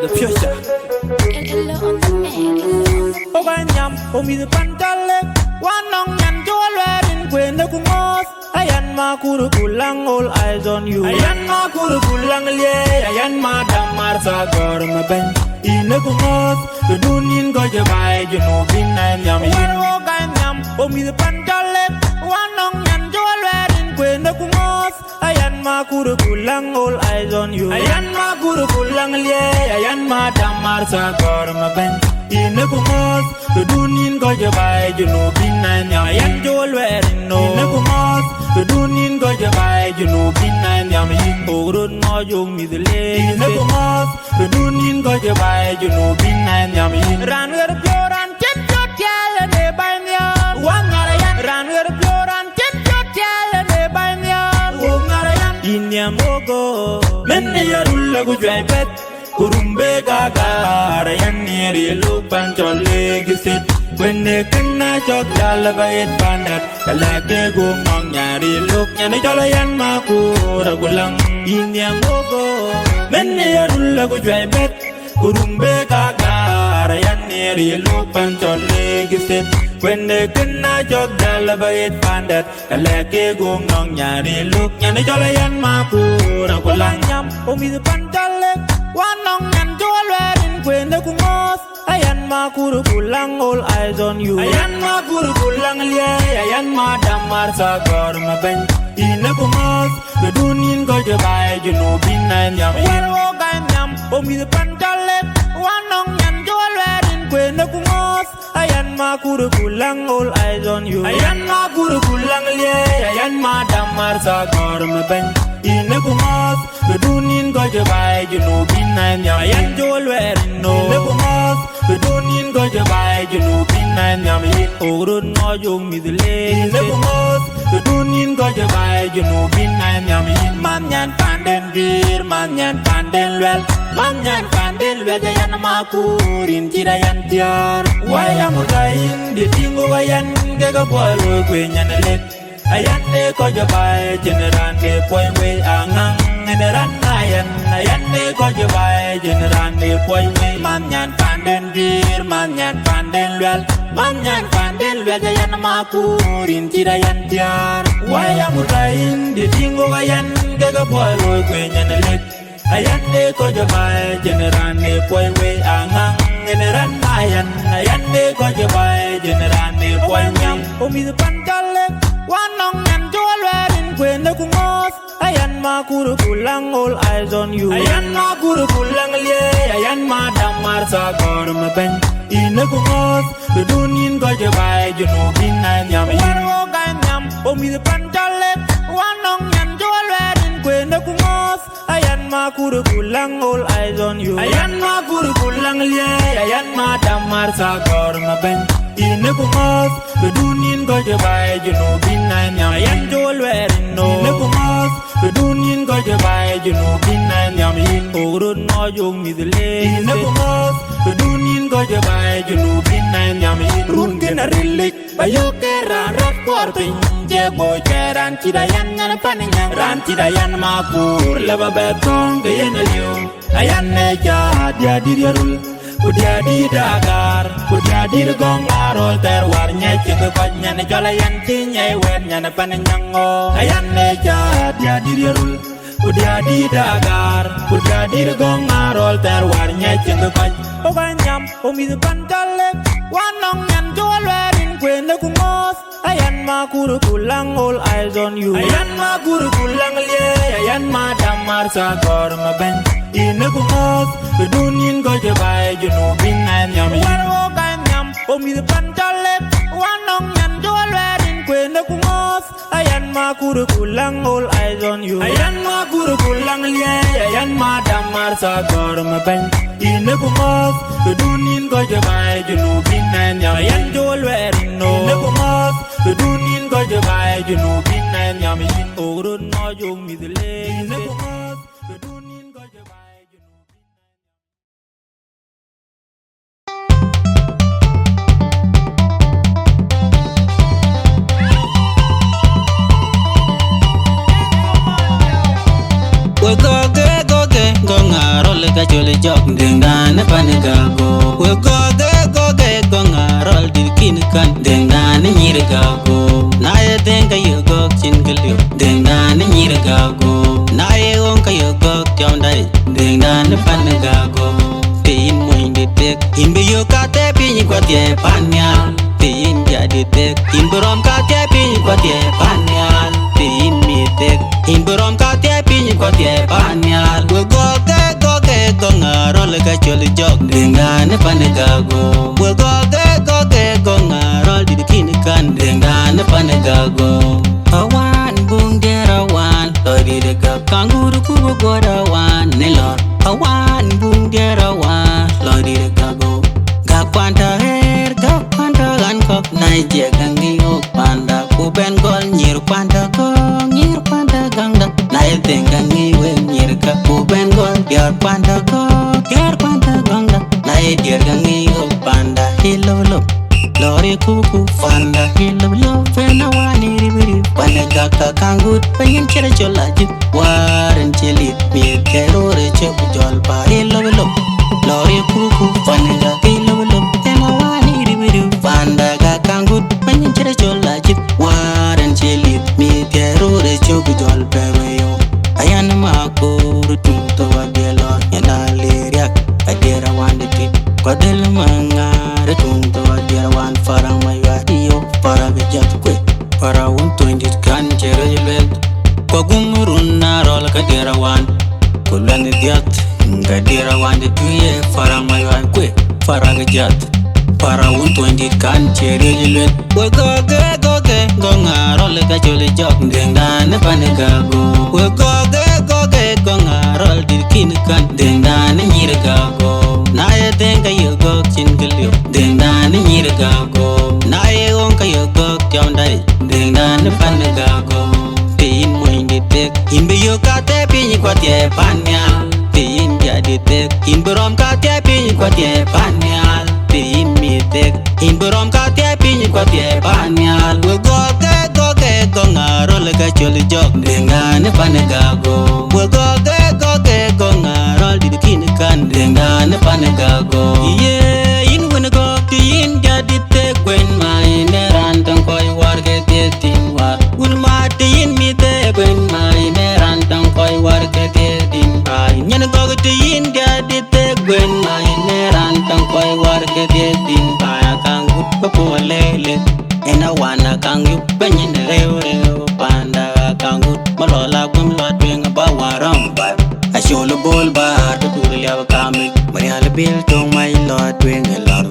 the future. Oganyam, omi the pantale, one on yan jewelry in Queen the Kumos. Ayan makuru kulang, all eyes on you. Ayan makuru kulang, ayan madam Marsa Gorma Ben. In the Kumos, the Dunin Gojabai, you know, Bin and Yami. Oganyam, omi the pantale, one on yan jewelry in Queen the Kumos. Ayan makuru kulang, all eyes on you. Ayan makuru kulang, ayan madam Marsa Gorma Ben. In the Kumos, the Dunin Gojabai, you know, Bin and Yami. Ayan jewelry no. In the Kumos, the Dunin Gojabai, you know, Bin and Yami. Ogurun no young me the lay. In the Kumos, the Dunin Gojabai, you know, Bin and Yami. Ran with a pure and tip your tail and they buy me on. One Narayan ran with a pure and tip your tail and they buy me on. One Narayan in Yamogo. Many a ruler would drive it. Kurumbe gaga, Rayan Nyiir look and Chol legisit. When they can not talk, Jalabait Bandat, Kalake go Monyari look and a Jolayan Makura Gulang, Indian Mogo. Many a ruler would drive it. Kurumbe gaga, Rayan Nyiir look and Chol legisit. When they can not talk, Jalabait Bandat, Kalake go Monyari look and a Jolayan Makura Gulang, Omi the Pantale. One on and jewelry in Queen the Kumos. Ayan makuru kulang, all eyes on you. Ayan makuru kulang, ayan madam Marsa Gorma Ben. In the Kumos, the Dunin Gojabai, you know, Bin and Yam. Oganyam, omi the pantale. One on and jewelry in Queen the Kumos. Ayan makuru kulang, all eyes on you. Ayan makuru kulang, ayan madam Marsa Gorma Ben. In the Kumos, the Dunin Gojabai, you know, Bin and Yam. Ayan jewelry no. In the Kumos, the Dunin Gojabai, you know, Bin and Yam. Ogurun no young me the lay. In the Kumos, the Dunin Gojabai, you know, Bin and Yam. Manyan Panden Gir, Manyan Panden Well, Manyan Panden Well, Yan Makurin, Tirayan Tiar. Why am I in the Tingo Ayan, Gagaboy, Queen and Lake? Ayan de Gojabai, General de Poiway, Angang, and the Ranayan. Ayan de Gojabai, General de Poiway, Manyan Panden Gir, Manyan Panden Well, Manyan Panden Well, Yan Makurin, Tirayan Tiar. Why am I in the Tingo Ayan, Gagaboy, Queen and Lake? Ayan de Gojabai, General de Poiway, Angang, and the Ranayan. Ayan de Gojabai, General de Poiway, Omi the Pantale. One on and jewelry in Queen the Kumos. Ayan makuru kulang, all eyes on you. Ayan makuru kulang, ayan madam Marsa Gorma Ben. In the Kumos, the Dunin Gojabai, you know, Bin and Yam. Oganyam, omi the pantale. One on and jewelry in Queen the Kumos. Ayan makuru kulang, all eyes on you. Ayan makuru kulang, ayan madam Marsa Gorma Ben. In the Kumos, the Dunin Gojabai, you know, Bin and Yam. Ayan jewelry no. In the Kumos, the Dunin Gojabai, you know, Bin and Yam. Ogurun no young me the lay. In the Kumos, the Dunin Gojabai, you know, Bin and Yam. Run can a relic, but you can run quarting. Jeboy Keran Tidayan and a panning ran Tidayan Mapur, Lava Betong, the Enelio. Ayan Neja, Dia Dirul. Kudia di Agaar, kudia di Gongar, all there were Nyaki the Banyan, Jolayan Tinya, when Yanapanango. Ayan Neja, Dia Dirul. Kudia di Agaar, kudia di Gongar, all there were Nyaki the Banyan. Oganyam, Omi the Pantale, one on yan jewelry in Queen the Kumos. Ayan makuru kulang, all eyes on you. Ayan makuru kulang, ayan madam Marsa Gorma Ben. In the Kumos, the Dunin Gojabai, you know, Bin and Yam. Oganyam, omi the Pantale, one on yan jewelry in Queen the Kumos. Ayan makuru kulang, all eyes on you. Ayan makuru kulang, ayan madam Marsa Gorma Ben. In the Kumos, the Dunin Gojabai, you know, Bin and Yam. Ayan jewelry no. In the Kumos, the Dunin Gojabai, you know, Bin and Yam. Ogurun no young me the lay. In the Kumos, the Dunin Gojabai, you know. Goge, gongarole ka chole jok denga ne panigago we go ngarol dirkin kan denga ne nyirgago na ye denga yugo chingilyo denga ne nyirgago na ye onka yugo tyondai denga ne panigago tin moinde tek imbe yo ka te pin kwatie panya tin jadi tek imberom ka te pin kwatie panya tin mi tek imberom ka te pin kwatie panya we go ngarol ka chole jok denga ne panigago we go ngarol dirkin kan denga ne panigago awan bung derawan lori de ka kanguru kubo godawan ne lor awan bung derawan lori de ka go ga kwanta gan kok nai je gangi ok panda ku ben gol nyir kwanta gangda nai tengangi we nyir ka ku ben gol biar kwanta gangda nai dir gangi ok panda hilolo lori kuku fanda hilolo fena wani ribiri panega ka kangut pengen chere cholaji waran chelit mi kerore chok jolpa hilolo lori kuku fanda hilolo fena wani ribiri fanda ka kangut pengen chere cholaji waran chelit mi kerore chok jolpa weyo ayan makuru tunto wadelo yana liriak adera wanditi kwadel mangare tunto adera wan farang maywa iyo paraga jatkwe para unto indit kan chere yelwel kwagumurun narol kadera wan kulani diat ngadera wande tuye farang maywa kwe faraga jat para unto indit kan chere yelwel we go ngarol ka chole jok denga ne panigago we go ngarol dirkin kan denga ne nyirgago na ye denga yugo chingilyo denga ne nyirgago na ye onka yugo tyondai denga ne panigago tin moinde tek imbe yo ka te pin kwatie panya tin jadi tek imberom ka te pin kwatie panya tin mi tek imberom ka te pin kwatie panya we go ngarol ka chole jok denga ne panigago we go ngarol dirkin kan denga ne panigago ye in when go tin jadi te gwen mai ne ran tang koi war ke te tin war un ma tin mi te gwen mai ne ran tang koi war ke te tin ai nyen go tin jadi te gwen mai ne ran tang koi war ke te tin ai kang gut po lele ena wana kang yu penyen reu panda kang gut malola gum lo twing ba waram ba asholo bol ba to turya kamik marial bil tong mai lo twing lor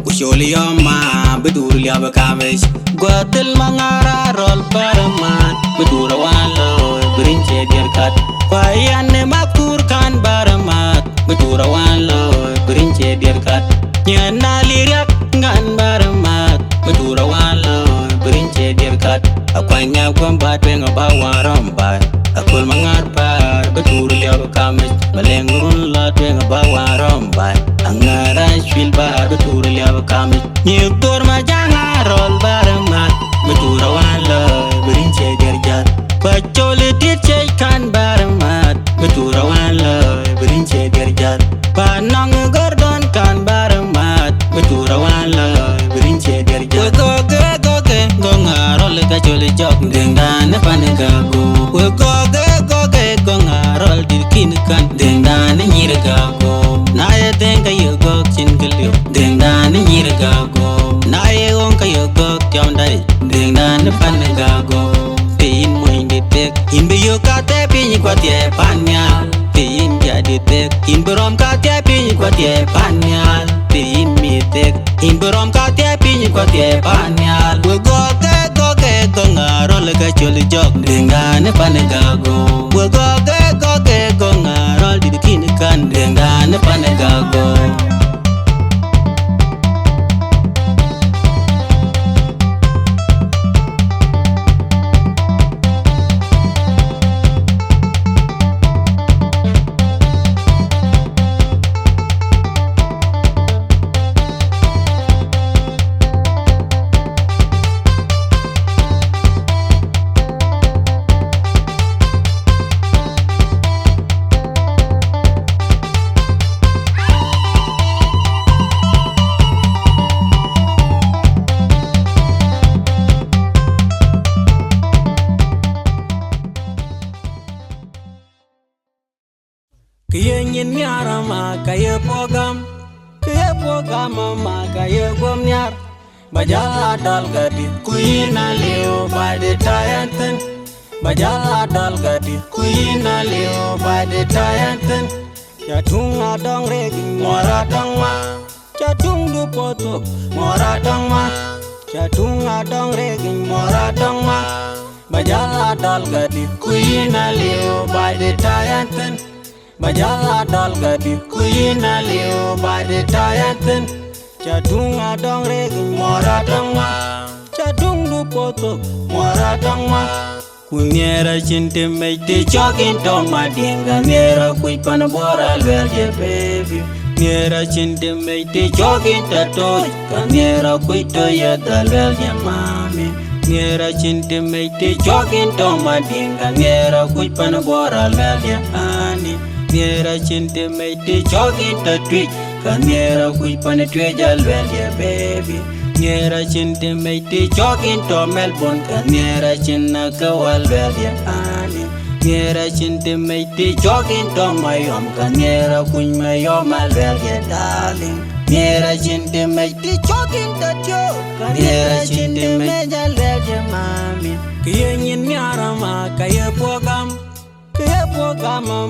usholi yoma bedur liab kamis gotel mangara rol paraman bedur walo brinche derkat kwayane makur kan baramat bedur walo brinche derkat nyana liriak ngan baramat bedur walo brinche derkat akwanya kwamba twenga ba waram ba akol mangar par bedur liab kamis malengurun la twenga ba waram ba angara shwil ba bedur liab kamis nyektor ma janga rol baramat bedur walo brinche derjat pachole dirche kan baramat bedur walo brinche derjat panang gordon kan baramat bedur walo brinche derjat go ngarol ka chole jok denga ne panigago we go ngarol dirkin kan denga ne nyirgago na ye denga yugo chingilyo denga ne nyirgago na ye onka yugo tyondai denga ne panigago tin moinde tek imbe yo ka te pin kwatie panya tin jadi tek imberom ka te pin kwatie panya tin mi tek imberom ka te pin kwatie panya we go ngarol ka chole jok denga ne panigago we go ngarol dirkin kan denga ne panigago nyin nyara ma kaya pogam ma kaya gom nyar bajala dal gadi kuina leo by the tayanten bajala dal gadi kuina leo by the tayanten chatunga dong regi mora dong ma chatung du poto mora dong ma chatunga dong regi mora dong ma bajala dal gadi kuina leo by the tayanten bajala dal gadi kuina leo by the tayanten chatunga dong regi mora dong ma chatung du poto mora dong ma kunyera chinte meite chokin to madinga nera kuipana bora lwerje baby nera chinte meite chokin tato kanera kuito ya dalwerje mami nera chinte meite chokin to madinga nera kuipana bora lwerje ani nera chinte meite chokin tatwi kanera kuipana tweja lwerje baby nera chinte meite chokin to Melbourne kanera chinna kawal lwerje ani nera chinte meite chokin to mayom kanera kuny mayom lwerje darling nera chinte meite chokin tatyo kanera chinte meja lwerje mami kiyenyin nyara ma kaya pogam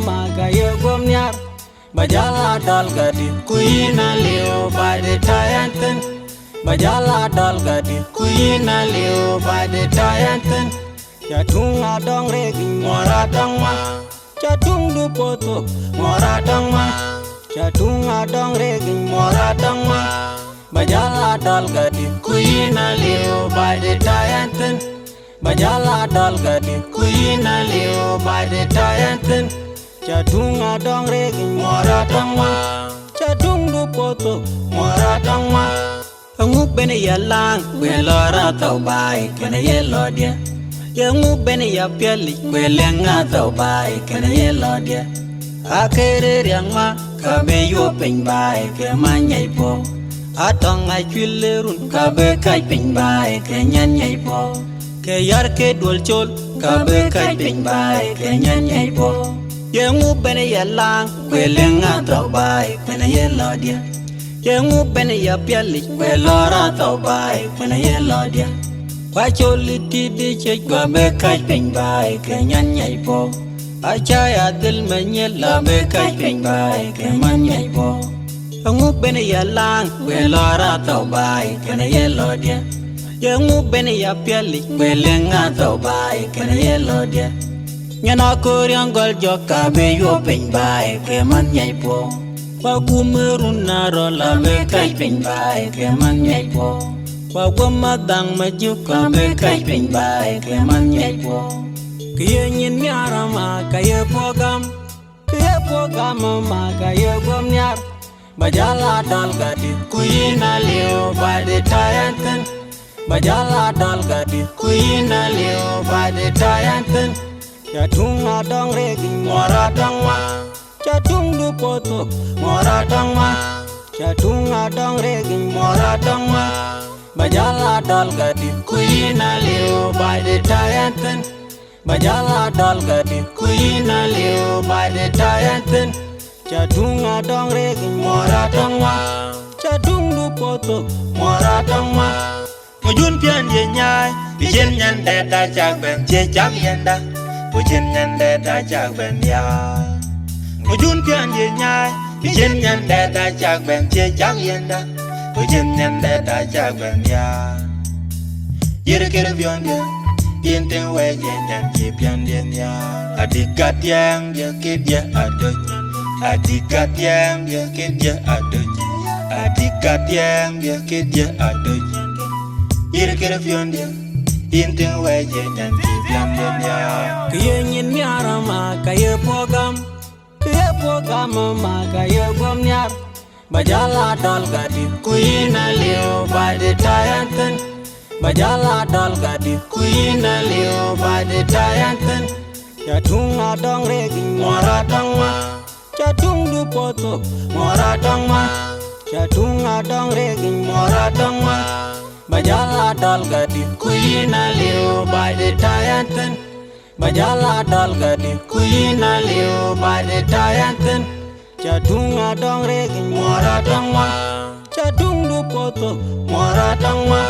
ma kaya gom nyar bajala dal gadi kuina leo by the tayanten bajala dal gadi kuina leo by the tayanten chatunga dong regi mora dong ma chatung du poto mora dong ma chatunga dong regi mora dong ma bajala dal gadi kuina leo by the tayanten bajala dal gadi kuina leo by the tayanten chatunga dong regi mora dong ma chatung du poto mora dong ma ngu bene ya lang we lora tau bai kena ye lodia ye ngu bene ya piali we lenga tau bai kena ye lodia akere riang ma ka be yo pen bai ke manyai po atong ai chwilerun ka be kai pen bai ke nyan nyai po ke yar ke dol chol ka be kai pen bai ke nyan nyai po ye ngu bene ya lang we lenga tau bai kena ye lodia Yengu bene ya piali we lora tau bai kena ye lodia kwa choli tidi che kwa be kai pen bai ke nyan nyai po acha ya dil menye la be kai pen bai ke man nyai po yengu bene ya lang we lora tau bai kena ye lodia yengu bene ya piali we lenga tau bai kena ye lodia nyana koryang gol joka be yo pen bai ke man nyai po Kwa gumerun naro la be kai pen bai ke man nyai po Kwa gumadang majuka be kai pen bai ke man nyai po Kiye nyin nyara ma kaya pogam ma kaya gom nyar Bajala dal gadi kuina leo by the tayanten Bajala dal gadi kuina leo by the tayanten Chatunga dong regi mora dong ma chatung du poto mora dong ma chatunga dong regi mora dong ma bajala dal gadi kuina leo by the tayanten bajala dal gadi kuina leo by the tayanten chatunga dong regi mora dong ma chatung du poto mora dong ma mujun pian ye nyai pijen nyan de da jak ben che jak yenda pujen nyan de da jak ben ya Mujun pian ye nyai, pijen nyan de da jak ben che jak yenda, pujen nyan de da jak ben ya. Yere kere vion dia, yenten we ye nyan ye pian den ya. Adikat yang dia kid ya aduh, adikat yang dia kid ya aduh, adikat yang dia kid ya aduh. Yere kere vion dia, yenten we ye nyan ye pian den ya. Kiye nyin nyara ma kaya pogam ma kaya gom nyar bajala dal gadi kuina leo by the tayanten bajala dal gadi kuina leo by the tayanten chatunga dong regi mora dong ma chatung du poto mora dong ma chatunga dong regi mora dong ma bajala dal gadi kuina leo by the tayanten Bajala dal gadi kuina leo by the tayanten Chadung adong regi mora dangma, chadung du poto mora dangma.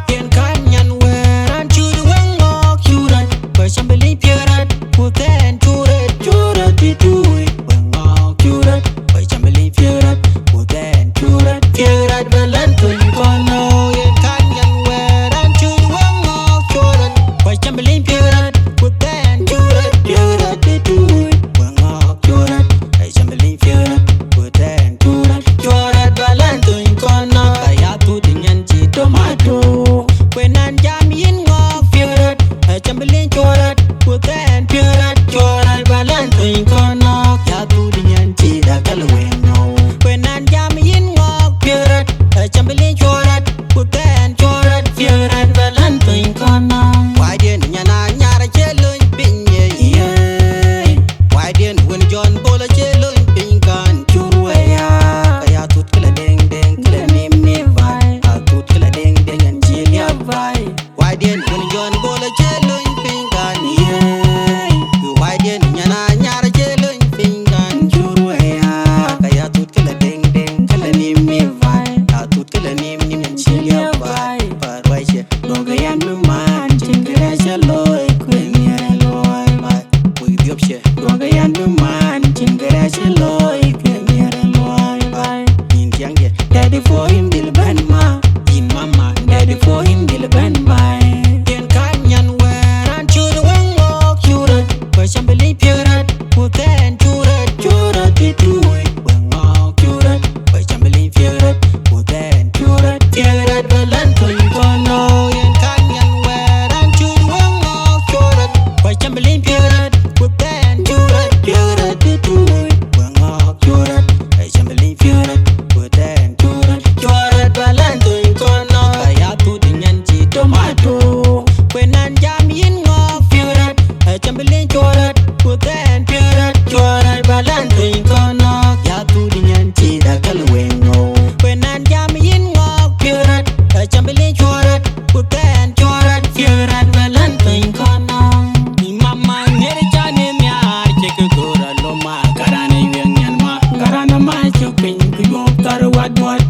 Yen kanyan weran chud wengok churat, pasambeli pierat, puten churat churat bitui. Wengok churat, pasambeli pierat, puten churat pierat Valentine kono. Yen kanyan weran chud wengok churat, pasambeli pierat, puten churat churat bitui. Wengok churat, pasambeli pierat, puten churat churat Valentine kono. Kaya tu dengan ci tomato. Kwenan jam yin ngok pierat, pasambeli churat, puten churat churat Valentine kono. Ya tu dengan ci dagal wengo. Kwenan jam yin ngok pierat, pasambeli churat, puten churat churat Valentine kono. Why didn't nyana nyara chelun pinye ye? Why didn't when John Bola chelun pinkan churwaya? Kaya tut kala deng deng kala nim vai. Tut kala deng deng and chilia vai. Why didn't when John Bola chelun pinkan ye? Why didn't nyana nyara chelun pinkan churwaya? Kaya tut kala deng deng kala nim vai. Tut kala nim and chilia vai. Parwaisha dogayan man chingera chaloy kwenye loy vai. Widiopshe dogayan man chingera chaloy kwenye loy vai. In jange daddy for him dil ban ma. In mama daddy for him dil ban bai. Yen kanyan weran chud wengok churat, pasambeli pierat, puten churat churat bitui. Wengok churat, pasambeli pierat, puten churat churat Valentine kono. Yen kanyan weran chud wengok churat, pasambeli pierat, puten churat churat bitui. Wengok churat, pasambeli pierat, puten churat churat Valentine kono. Kaya tu dengan ci tomato. Kwenan jam yin ngok pierat, pasambeli churat, puten churat churat Valentine kono. Ya tu dengan ci dagal wengo. Kwenan jam yin ngok pierat, pasambeli churat, puten churat churat Valentine kono. Ni mama ngere chane miar cheke gora loma karane yenyan ma karana ma chupin kuyo tar wat wat